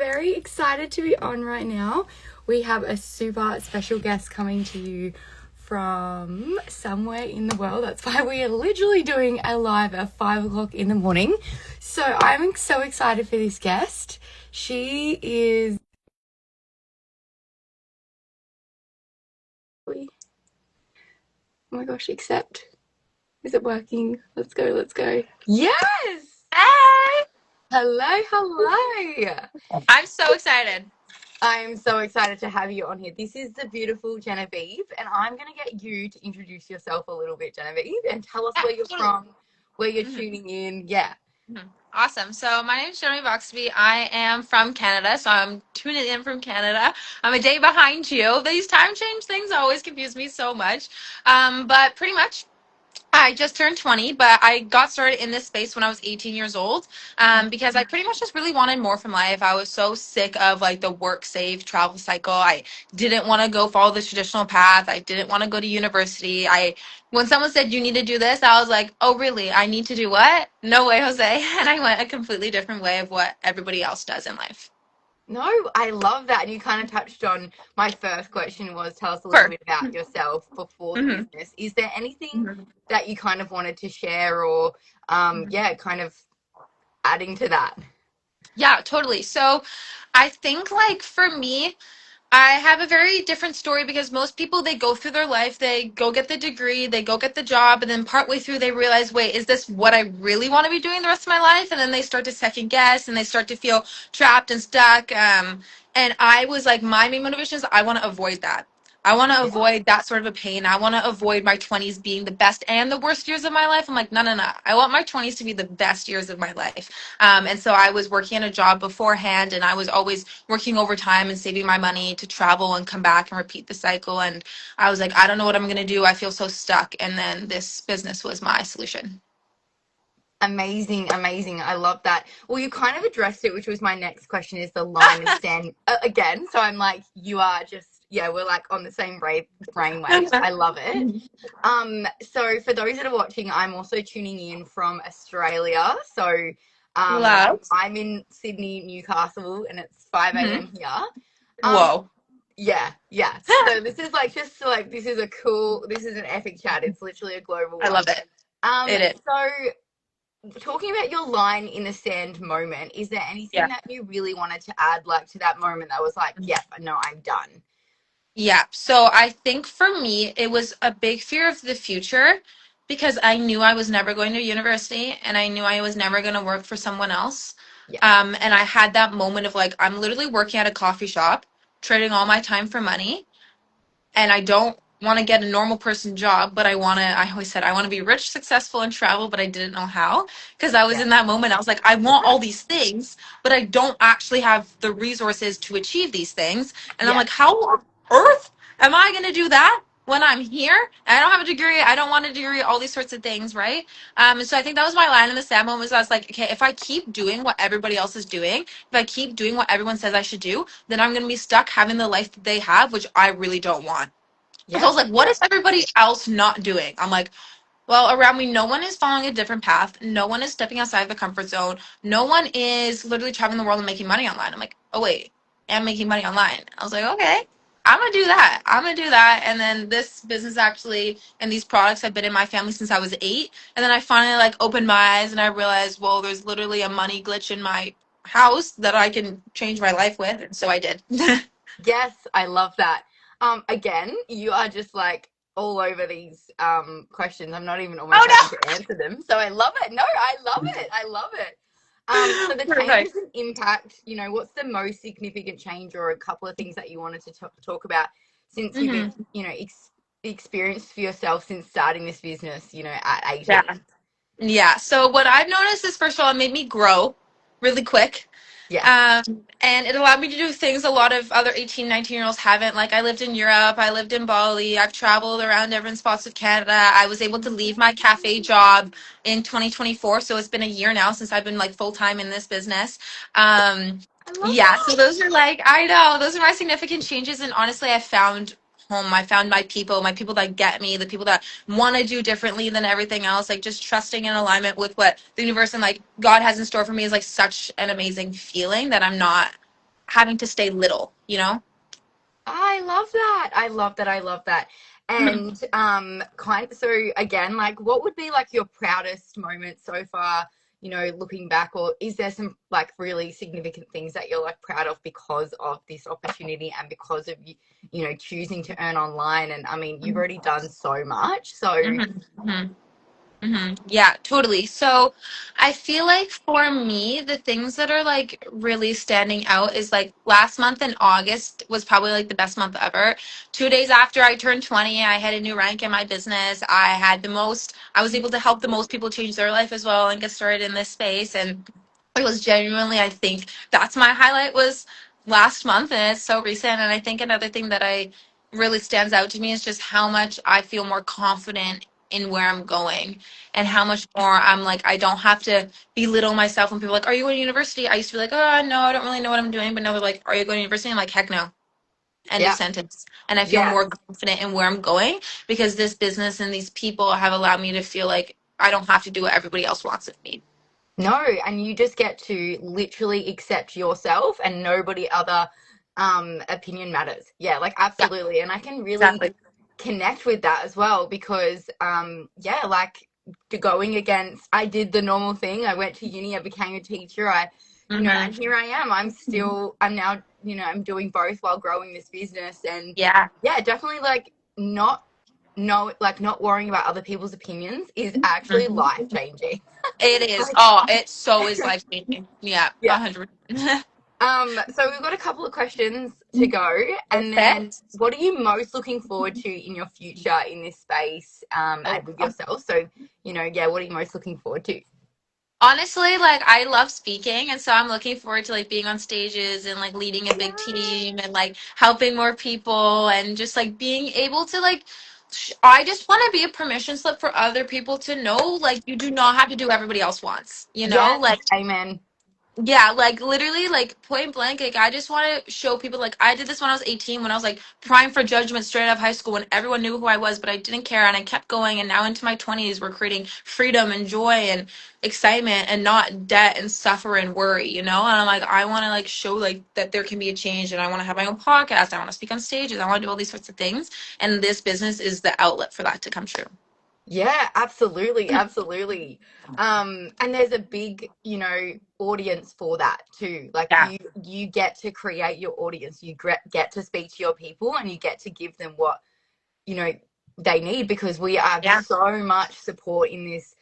very excited to be on right now. We have a super special guest coming to you from somewhere in the world. That's why we are literally doing a live at 5 o'clock in the morning. So I'm so excited for this guest. She is... Oh my gosh, accept. Is it working? Let's go, let's go. Yes! Hey! Hello, hello. I'm so excited. I'm so excited to have you on here. This is the beautiful Genevieve, and I'm going to get you to introduce yourself a little bit, Genevieve, and tell us Yeah, where you're totally. from, where you're hmm tuning in. Yeah. Awesome. So my name is Genevieve Oxby. I am from Canada, so I'm tuning in from Canada. I'm a day behind you. These time change things always confuse me so much. But pretty much I just turned 20, but I got started in this space when I was 18 years old because I pretty much just really wanted more from life. I was so sick of like the work save travel cycle. I didn't want to go follow the traditional path. I didn't want to go to university. When someone said you need to do this, I was like, oh, really? I need to do what? No way, Jose. And I went a completely different way of what everybody else does in life. No, I love that. And you kind of touched on my first question was tell us a little Sure. bit about yourself before the hmm business. Is there anything that you kind of wanted to share or, yeah, kind of adding to that? Yeah, totally. So I think like for me, I have a very different story because most people they go through their life, they go get the degree, they go get the job, and then partway through they realize, wait, is this what I really want to be doing the rest of my life? And then they start to second guess and they start to feel trapped and stuck. And I was like, my main motivation is I want to avoid that. I want to Yeah. avoid that sort of a pain. I want to avoid my 20s being the best and the worst years of my life. I'm like, no, no, no. I want my 20s to be the best years of my life. And so I was working in a job beforehand, and I was always working overtime and saving my money to travel and come back and repeat the cycle. And I was like, I don't know what I'm going to do. I feel so stuck. And then this business was my solution. Amazing, amazing. I love that. Well, you kind of addressed it, which was my next question is the line and stand again. So I'm like, you are just, yeah, we're like on the same brainwaves. I love it. So for those that are watching, I'm also tuning in from Australia. So Love. I'm in Sydney, Newcastle, and it's 5 Mhm. a.m. here. Um, Whoa. yeah, yeah. So this is like just like this is a cool, this is an epic chat. It's literally a global I one. love it. Um, It is. so talking about your line in the sand moment, is there anything Yeah. that you really wanted to add, like to that moment that was like, yep, no, I'm done? Yeah. So I think for me, it was a big fear of the future because I knew I was never going to university and I knew I was never going to work for someone else. Yeah, And I had that moment of like, I'm literally working at a coffee shop, trading all my time for money. And I don't want to get a normal person job, but I always said, I want to be rich, successful, and travel, but I didn't know how because I was yeah, in that moment. I was like, I want all these things, but I don't actually have the resources to achieve these things. And I'm yeah, like, how on earth am I going to do that? When I'm here, and I don't have a degree, I don't want a degree, all these sorts of things, right? And so I think that was my line in the sad moment. Was I was like, okay, if I keep doing what everybody else is doing, if I keep doing what everyone says I should do, then I'm going to be stuck having the life that they have, which I really don't want. So I yeah, was like, what is everybody else not doing? I'm like, well, around me, no one is following a different path. No one is stepping outside of the comfort zone. No one is literally traveling the world and making money online. I'm like, oh, wait, I'm making money online. I was like, okay, I'm going to do that. I'm going to do that. And then this business actually and these products have been in my family since I was 8. And then I finally like opened my eyes and I realized, well, there's literally a money glitch in my house that I can change my life with. And so I did. yes. I love that. Again, you are just like all over these questions. I'm not even almost having Oh, to answer them. So I love it. No, I love it. I love it. So no. the changes Perfect. and impact, what's the most significant change or a couple of things that you wanted to talk about since you've, hmm experienced for yourself since starting this business, at Yeah. 18? Yeah. So what I've noticed is, first of all, it made me grow really quick. Yeah. Um, and it allowed me to do things a lot of other 18, 19-year-olds haven't. Like I lived in Europe, I lived in Bali, I've traveled around different spots of Canada. I was able to leave my cafe job in 2024. So it's been a year now since I've been like full time in this business. Um, I love yeah, so that. those are like, I know, those are my significant changes. And honestly, I found home. I found my people that get me, the people that want to do differently than everything else. Like just trusting in alignment with what the universe and like God has in store for me is like such an amazing feeling that I'm not having to stay little, you know? I love that. I love that. I love that. And kind so again, like what would be like your proudest moment so far, looking back, or is there some like really significant things that you're like proud of because of this opportunity and because of choosing to earn online? And I mean, you've already done so much. So Mm-hmm. Yeah, totally. So I feel like for me, the things that are like really standing out is like last month in August was probably like the best month ever. 2 days after I turned 20, I had a new rank in my business. I was able to help the most people change their life as well and get started in this space. And it was genuinely, I think that's my highlight was last month, and it's so recent. And I think another thing that I really stands out to me is just how much I feel more confident in where I'm going and how much more I'm like, I don't have to belittle myself when people are like, are you going to university? I used to be like, oh, no, I don't really know what I'm doing. But now they're like, are you going to university? I'm like, heck no. End of yeah, sentence. And I feel yeah. more confident in where I'm going because this business and these people have allowed me to feel like I don't have to do what everybody else wants of me. No, and you just get to literally accept yourself and nobody other opinion matters. Yeah, like Yeah, absolutely. And I can really exactly. connect with that as well because yeah, like going against I did the normal thing. I went to uni, I became a teacher. And Mm-hmm. here I am. I'm now, I'm doing both while growing this business and Yeah. yeah, definitely like not no like not worrying about other people's opinions is actually life Mhm. changing. It is. Like Oh, it so is life changing. Yeah, yeah. 100%. So we've got a couple of questions to go, and then Perfect. what are you most looking forward to in your future in this space, Oh. and with yourself? So, yeah, what are you most looking forward to? Honestly, like I love speaking, and so I'm looking forward to like being on stages and like leading a big Yeah. team and like helping more people and just like being able to like I just want to be a permission slip for other people to know like you do not have to do what everybody else wants, you know? Yes, Like amen. yeah, like literally, like point blank, like I just want to show people, like I did this when I was 18, when I was like prime for judgment straight out of high school, when everyone knew who I was, but I didn't care, and I kept going. And now into my 20s, we're creating freedom and joy and excitement, and not debt and suffer and worry, you know. And I'm like, I want to like show like that there can be a change, and I want to have my own podcast. I want to speak on stages. I want to do all these sorts of things, and this business is the outlet for that to come true. Yeah, absolutely, absolutely. And there's a big, audience for that too. Like Yeah, you get to create your audience. You get to speak to your people, and you get to give them what you know they need because we have yeah. so much support in this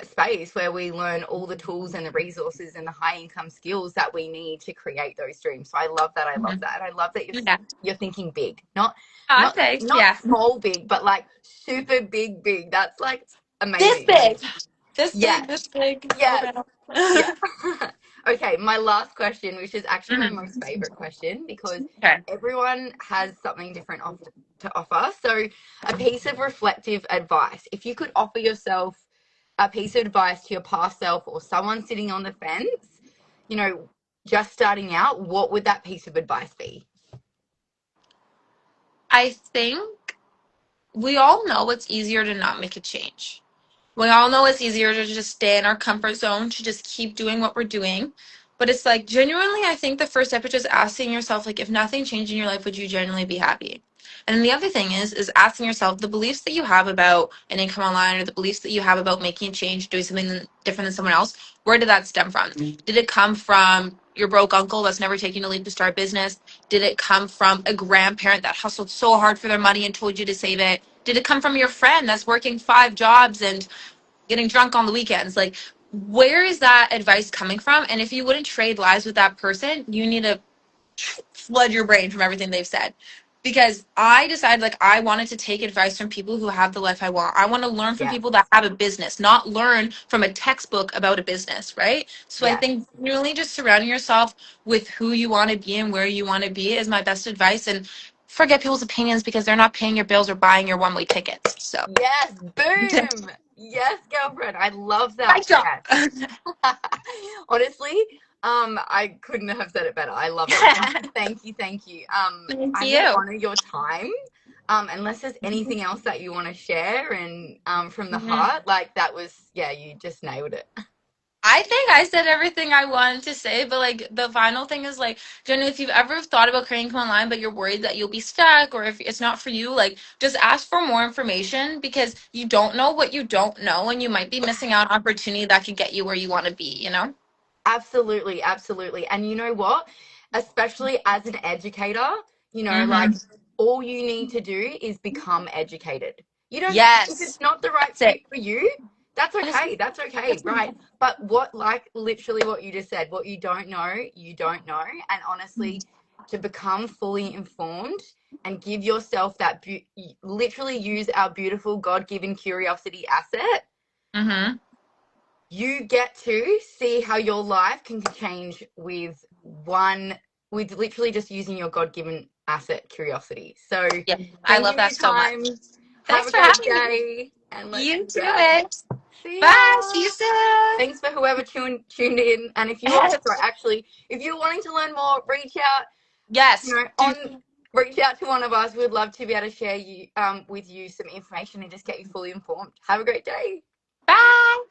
space where we learn all the tools and the resources and the high income skills that we need to create those dreams. So I love that. I love Mhm. that. And I love that Yeah. you're thinking big, not Ah, not thanks. not Yeah. small big, but like super big big. That's like This amazing. big. This big, Yes. this big. Oh Yes. Yeah. man. Okay, my last question, which is actually my Mhm. most favorite question because Okay. everyone has something different to offer. So, a piece of reflective advice. If you could offer yourself a piece of advice to your past self or someone sitting on the fence, you know, just starting out, what would that piece of advice be? I think we all know it's easier to not make a change. We all know it's easier to just stay in our comfort zone, to just keep doing what we're doing. But it's like genuinely, I think the first step is just asking yourself, like, if nothing changed in your life, would you genuinely be happy? And then the other thing is asking yourself the beliefs that you have about an income online or the beliefs that you have about making a change, doing something different than someone else, where did that stem from? Did it come from your broke uncle that's never taken a leap to start a business? Did it come from a grandparent that hustled so hard for their money and told you to save it? Did it come from your friend that's working 5 jobs and getting drunk on the weekends? Like, where is that advice coming from? And if you wouldn't trade lives with that person, you need to flood your brain from everything they've said. Because I decided like I wanted to take advice from people who have the life I want. I want to learn from Yeah. people that have a business, not learn from a textbook about a business, right? So I Yeah. think really just surrounding yourself with who you want to be and where you want to be is my best advice. And forget people's opinions because they're not paying your bills or buying your one-way tickets. So, Yes. Boom. Yes, girlfriend. I love nice that. job. Yes. Honestly, I couldn't have said it better. I love it. Thank you, thank you. Thank I'm gonna you. honor your time. Unless there's anything else that you want to share and from the Mhm. heart, like that was, yeah, you just nailed it. I think I said everything I wanted to say, but like the final thing is like, Jenny, if you've ever thought about creating income online, but you're worried that you'll be stuck or if it's not for you, like just ask for more information because you don't know what you don't know, and you might be missing out on opportunity that could get you where you want to be, you know? Absolutely, absolutely. And you know what? Especially as an educator, like Mm-hmm. all you need to do is become educated. You don't, if Yes. it's not the right That's it. fit for you, that's That's, okay. That's okay, that's right? But what, like literally what you just said, what you don't know, you don't know. And honestly, to become fully informed and give yourself that, literally use our beautiful God given curiosity asset, mm-hmm. you get to see how your life can change with literally just using your God-given asset, curiosity. So Yeah, I thank love you for that your so much. time. Have Thanks a for great having me. day, and let's You too, yeah, it. see Bye. ya. See you soon. Thanks for whoever tuned in. And if you also actually, if you're wanting to learn more, reach out, Yes. Do. reach out to one of us. We'd love to be able to share you with you some information and just get you fully informed. Have a great day. Bye.